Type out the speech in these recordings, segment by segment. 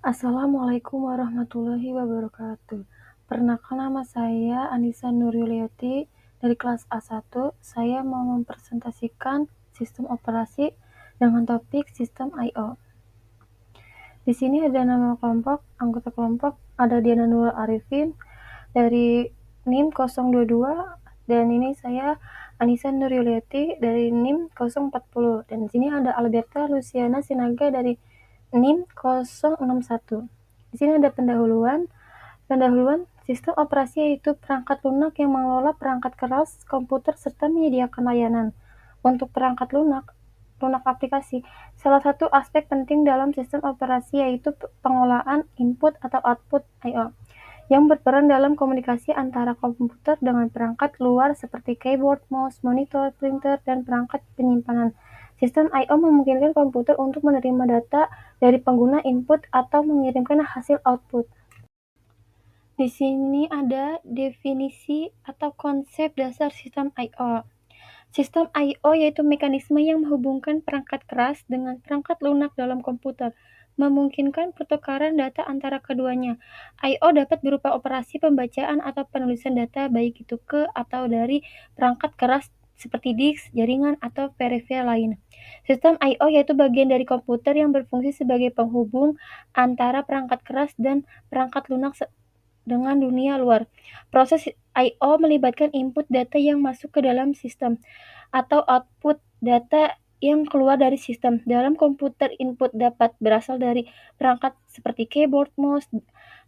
Assalamualaikum warahmatullahi wabarakatuh. Perkenalkan nama saya Anissa Nuryuliati dari kelas A1. Saya mau mempresentasikan sistem operasi dengan topik sistem I/O. Di sini ada nama kelompok, anggota kelompok, ada Diana Nur Arifin dari NIM 022 dan ini saya Anissa Nuryuliati dari NIM 040 dan di sini ada Alberta Luciana Sinaga dari NIM 061. Di sini ada pendahuluan. Sistem operasi yaitu perangkat lunak yang mengelola perangkat keras komputer serta menyediakan layanan. Untuk perangkat lunak aplikasi, salah satu aspek penting dalam sistem operasi yaitu pengolahan input atau output I/O yang berperan dalam komunikasi antara komputer dengan perangkat luar seperti keyboard, mouse, monitor, printer, dan perangkat penyimpanan. Sistem I/O memungkinkan komputer untuk menerima data dari pengguna input atau mengirimkan hasil output. Di sini ada definisi atau konsep dasar sistem I/O. Sistem I/O yaitu mekanisme yang menghubungkan perangkat keras dengan perangkat lunak dalam komputer, memungkinkan pertukaran data antara keduanya. I/O dapat berupa operasi pembacaan atau penulisan data baik itu ke atau dari perangkat keras seperti disk, jaringan, atau peripheral lain. Sistem I/O yaitu bagian dari komputer yang berfungsi sebagai penghubung antara perangkat keras dan perangkat lunak dengan dunia luar. Proses I/O melibatkan input data yang masuk ke dalam sistem atau output data yang keluar dari sistem. Dalam komputer, input dapat berasal dari perangkat seperti keyboard, mouse,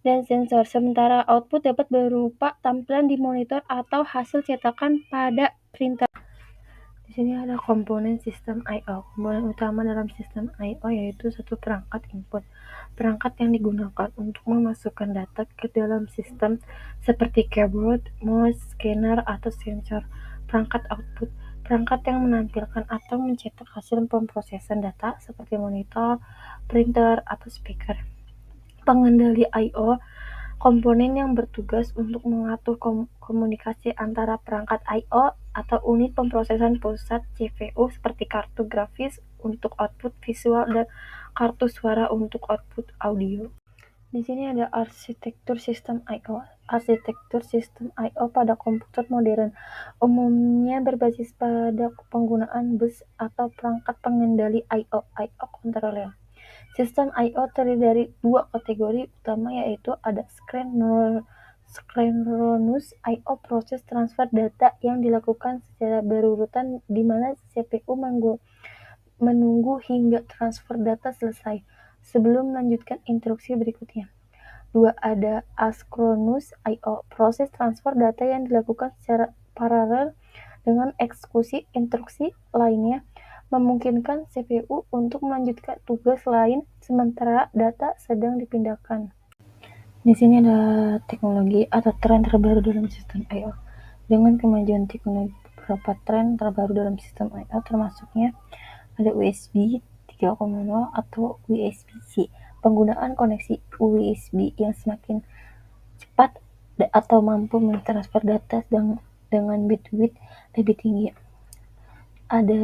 dan sensor, sementara output dapat berupa tampilan di monitor atau hasil cetakan pada printer. Di sini ada komponen sistem I/O. Komponen utama dalam sistem I/O yaitu satu perangkat input. Perangkat yang digunakan untuk memasukkan data ke dalam sistem seperti keyboard, mouse, scanner, atau sensor. Perangkat output. Perangkat yang menampilkan atau mencetak hasil pemrosesan data seperti monitor, printer, atau speaker. Pengendali I/O. Komponen yang bertugas untuk mengatur komunikasi antara perangkat I/O atau unit pemrosesan pusat CPU seperti kartu grafis untuk output visual dan kartu suara untuk output audio. Di sini ada arsitektur sistem I/O. Arsitektur sistem I/O pada komputer modern umumnya berbasis pada penggunaan bus atau perangkat pengendali I/O controller. Sistem I/O terdiri dari dua kategori utama yaitu ada synchronous I/O proses transfer data yang dilakukan secara berurutan di mana CPU menunggu hingga transfer data selesai sebelum melanjutkan instruksi berikutnya. Dua, ada asynchronous I/O proses transfer data yang dilakukan secara paralel dengan eksekusi instruksi lainnya memungkinkan CPU untuk melanjutkan tugas lain sementara data sedang dipindahkan. Di sini ada teknologi atau tren terbaru dalam sistem I/O. Dengan kemajuan teknologi, beberapa tren terbaru dalam sistem I/O termasuknya ada USB 3.0 atau USB-C. Penggunaan koneksi USB yang semakin cepat atau mampu mentransfer data dengan bandwidth lebih tinggi. Ada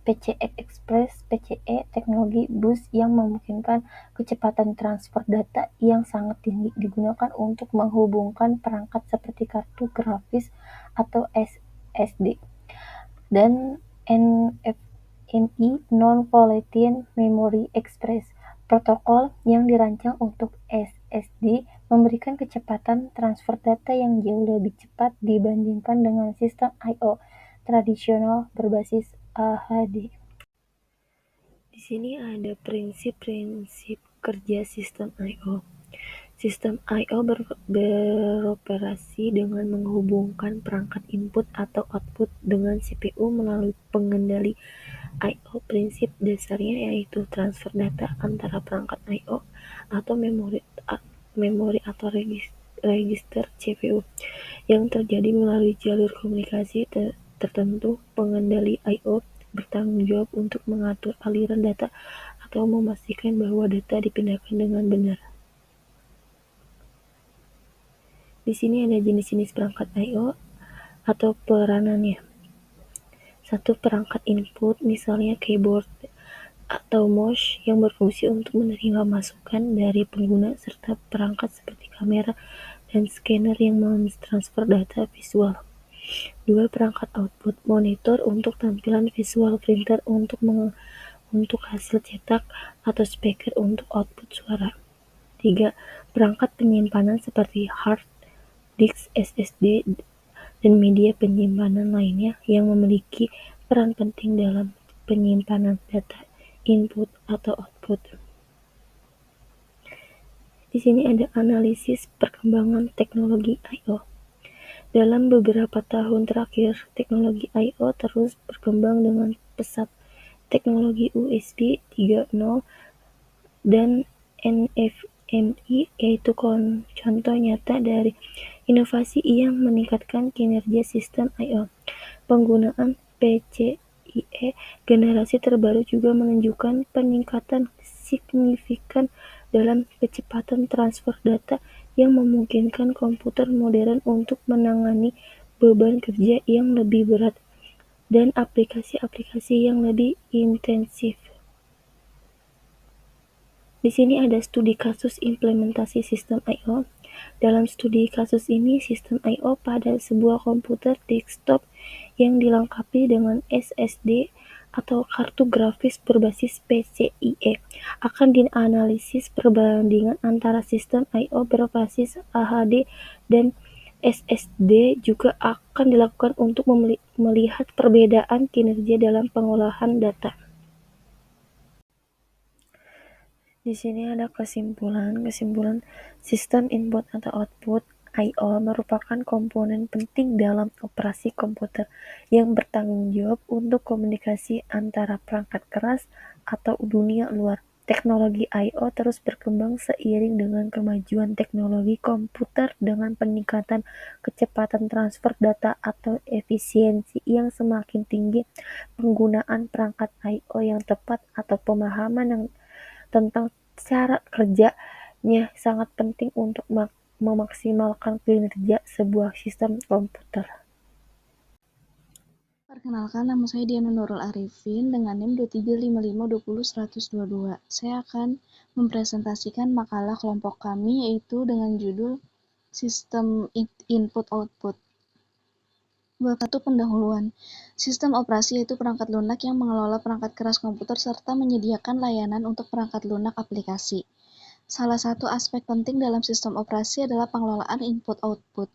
PCI Express (PCE), teknologi bus yang memungkinkan kecepatan transfer data yang sangat tinggi, digunakan untuk menghubungkan perangkat seperti kartu grafis atau SSD. Dan NVMe (Non-Volatile Memory Express), protokol yang dirancang untuk SSD, memberikan kecepatan transfer data yang jauh lebih cepat dibandingkan dengan sistem I/O tradisional berbasis HD. Di sini ada prinsip-prinsip kerja sistem I/O. Sistem I/O beroperasi dengan menghubungkan perangkat input atau output dengan CPU melalui pengendali I/O. Prinsip dasarnya yaitu transfer data antara perangkat I/O atau memori atau register CPU yang terjadi melalui jalur komunikasi tertentu. Pengendali I/O bertanggung jawab untuk mengatur aliran data atau memastikan bahwa data dipindahkan dengan benar. Di sini ada jenis-jenis perangkat I/O atau peranannya. Satu, perangkat input, misalnya keyboard. atau mouse yang berfungsi untuk menerima masukan dari pengguna serta perangkat seperti kamera dan scanner yang mentransfer data visual. 2. Perangkat output monitor untuk tampilan visual, printer untuk hasil cetak, atau speaker untuk output suara. 3. Perangkat penyimpanan seperti hard disk SSD dan media penyimpanan lainnya yang memiliki peran penting dalam penyimpanan data input atau output. Di sini ada analisis perkembangan teknologi I/O. Dalam beberapa tahun terakhir, teknologi I/O terus berkembang dengan pesat. Teknologi USB 3.0 dan NVMe yaitu contoh nyata dari inovasi yang meningkatkan kinerja sistem I/O. Penggunaan PCIe generasi terbaru juga menunjukkan peningkatan signifikan dalam kecepatan transfer data yang memungkinkan komputer modern untuk menangani beban kerja yang lebih berat dan aplikasi-aplikasi yang lebih intensif. Di sini ada studi kasus implementasi sistem I/O. Dalam studi kasus ini, sistem I/O pada sebuah komputer desktop yang dilengkapi dengan SSD atau kartu grafis berbasis PCIe akan dianalisis. Perbandingan antara sistem I/O berbasis AHD dan SSD juga akan dilakukan untuk melihat perbedaan kinerja dalam pengolahan data. Di sini ada kesimpulan sistem input atau output I/O merupakan komponen penting dalam operasi komputer yang bertanggung jawab untuk komunikasi antara perangkat keras atau dunia luar. Teknologi I/O terus berkembang seiring dengan kemajuan teknologi komputer dengan peningkatan kecepatan transfer data atau efisiensi yang semakin tinggi. Penggunaan perangkat I/O yang tepat atau pemahaman yang tentang cara kerjanya sangat penting untuk memaksimalkan kinerja sebuah sistem komputer. Perkenalkan, nama saya Diana Nurul Arifin dengan NIM 2355200122. Saya akan mempresentasikan makalah kelompok kami yaitu dengan judul Sistem Input-Output. Bab 1 pendahuluan. Sistem operasi yaitu perangkat lunak yang mengelola perangkat keras komputer serta menyediakan layanan untuk perangkat lunak aplikasi. Salah satu aspek penting dalam sistem operasi adalah pengelolaan input-output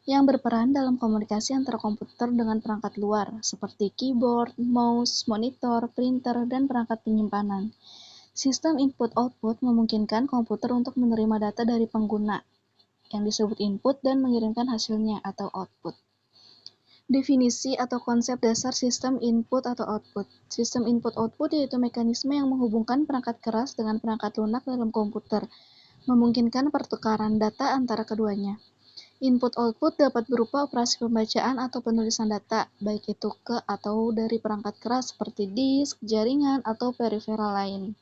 yang berperan dalam komunikasi antara komputer dengan perangkat luar, seperti keyboard, mouse, monitor, printer, dan perangkat penyimpanan. Sistem input-output memungkinkan komputer untuk menerima data dari pengguna, yang disebut input, dan mengirimkan hasilnya atau output. Definisi atau konsep dasar sistem input atau output. Sistem input-output yaitu mekanisme yang menghubungkan perangkat keras dengan perangkat lunak dalam komputer, memungkinkan pertukaran data antara keduanya. Input-output dapat berupa operasi pembacaan atau penulisan data, baik itu ke atau dari perangkat keras seperti disk, jaringan, atau periferal lain.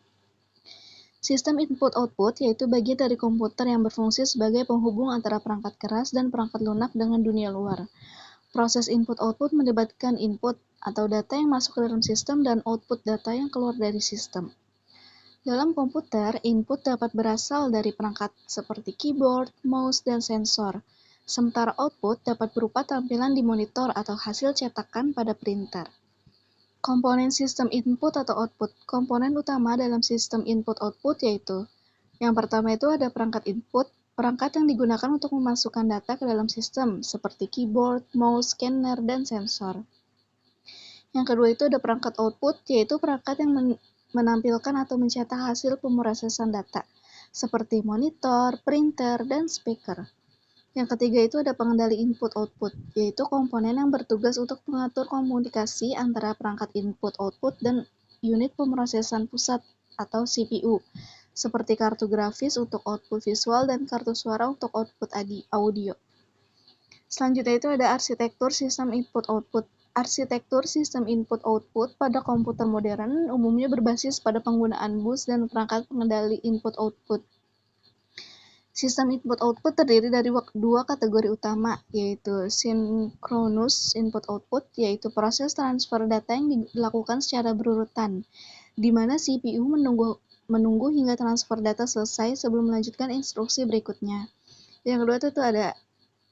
Sistem input-output yaitu bagian dari komputer yang berfungsi sebagai penghubung antara perangkat keras dan perangkat lunak dengan dunia luar. Proses input-output melibatkan input atau data yang masuk ke dalam sistem dan output data yang keluar dari sistem. Dalam komputer, input dapat berasal dari perangkat seperti keyboard, mouse, dan sensor, sementara output dapat berupa tampilan di monitor atau hasil cetakan pada printer. Komponen sistem input atau output. Komponen utama dalam sistem input-output yaitu yang pertama itu ada perangkat input, perangkat yang digunakan untuk memasukkan data ke dalam sistem, seperti keyboard, mouse, scanner, dan sensor. Yang kedua itu ada perangkat output, yaitu perangkat yang menampilkan atau mencetak hasil pemrosesan data, seperti monitor, printer, dan speaker. Yang ketiga itu ada pengendali input-output, yaitu komponen yang bertugas untuk mengatur komunikasi antara perangkat input-output dan unit pemrosesan pusat atau CPU, seperti kartu grafis untuk output visual dan kartu suara untuk output audio. Selanjutnya itu ada arsitektur sistem input-output. Arsitektur sistem input-output pada komputer modern umumnya berbasis pada penggunaan bus dan perangkat pengendali input-output. Sistem input-output terdiri dari dua kategori utama, yaitu synchronous input-output, yaitu proses transfer data yang dilakukan secara berurutan, di mana CPU menunggu hingga transfer data selesai sebelum melanjutkan instruksi berikutnya. Yang kedua itu ada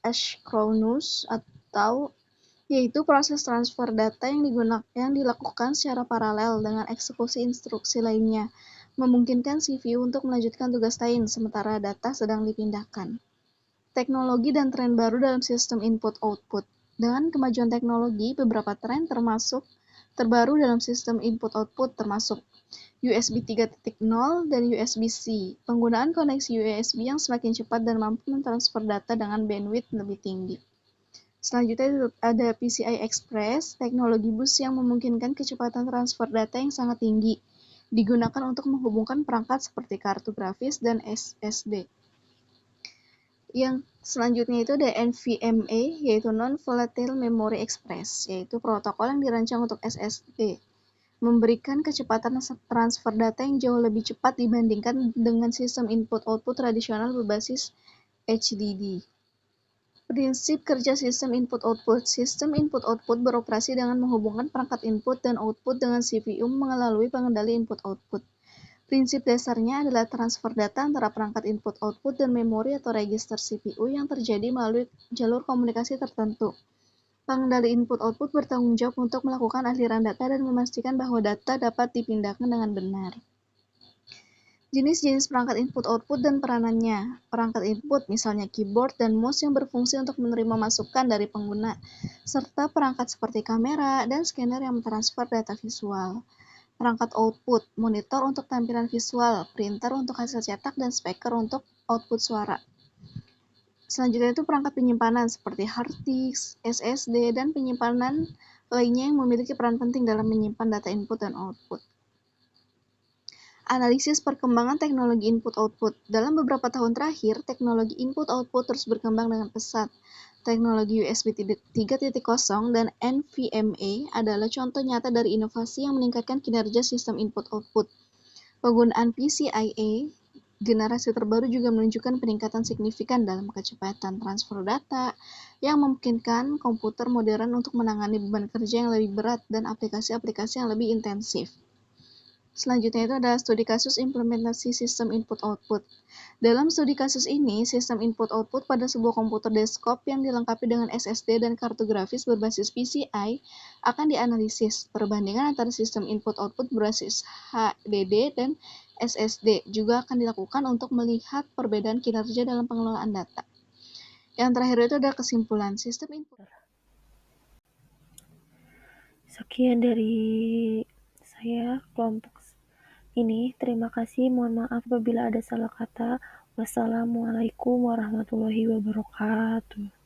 asynchronous atau yaitu proses transfer data yang dilakukan secara paralel dengan eksekusi instruksi lainnya, memungkinkan CPU untuk melanjutkan tugas lain sementara data sedang dipindahkan. Teknologi dan tren baru dalam sistem input-output. Dengan kemajuan teknologi, beberapa tren terbaru dalam sistem input-output termasuk USB 3.0 dan USB-C. Penggunaan koneksi USB yang semakin cepat dan mampu mentransfer data dengan bandwidth lebih tinggi. Selanjutnya ada PCI Express, teknologi bus yang memungkinkan kecepatan transfer data yang sangat tinggi, digunakan untuk menghubungkan perangkat seperti kartu grafis dan SSD. Yang selanjutnya itu ada NVMe, yaitu Non-Volatile Memory Express, yaitu protokol yang dirancang untuk SSD, memberikan kecepatan transfer data yang jauh lebih cepat dibandingkan dengan sistem input-output tradisional berbasis HDD. Prinsip kerja sistem input-output. Sistem input-output beroperasi dengan menghubungkan perangkat input dan output dengan CPU melalui pengendali input-output. Prinsip dasarnya adalah transfer data antara perangkat input-output dan memori atau register CPU yang terjadi melalui jalur komunikasi tertentu. Pengendali input-output bertanggung jawab untuk melakukan aliran data dan memastikan bahwa data dapat dipindahkan dengan benar. Jenis-jenis perangkat input-output dan peranannya. Perangkat input misalnya keyboard dan mouse yang berfungsi untuk menerima masukan dari pengguna, serta perangkat seperti kamera dan scanner yang mentransfer data visual. Perangkat output, monitor untuk tampilan visual, printer untuk hasil cetak, dan speaker untuk output suara. Selanjutnya itu perangkat penyimpanan seperti hard disk, SSD, dan penyimpanan lainnya yang memiliki peran penting dalam menyimpan data input dan output. Analisis perkembangan teknologi input-output. Dalam beberapa tahun terakhir, teknologi input-output terus berkembang dengan pesat. Teknologi USB 3.0 dan NVMe adalah contoh nyata dari inovasi yang meningkatkan kinerja sistem input-output. Penggunaan PCIe generasi terbaru juga menunjukkan peningkatan signifikan dalam kecepatan transfer data yang memungkinkan komputer modern untuk menangani beban kerja yang lebih berat dan aplikasi-aplikasi yang lebih intensif. Selanjutnya itu ada studi kasus implementasi sistem input-output. Dalam studi kasus ini, sistem input-output pada sebuah komputer desktop yang dilengkapi dengan SSD dan kartu grafis berbasis PCI akan dianalisis. Perbandingan antara sistem input-output berbasis HDD dan SSD juga akan dilakukan untuk melihat perbedaan kinerja dalam pengelolaan data. Yang terakhir itu ada kesimpulan sistem input. Sekian dari saya kelompok ini. Terima kasih. Mohon maaf apabila ada salah kata. Wassalamualaikum warahmatullahi wabarakatuh.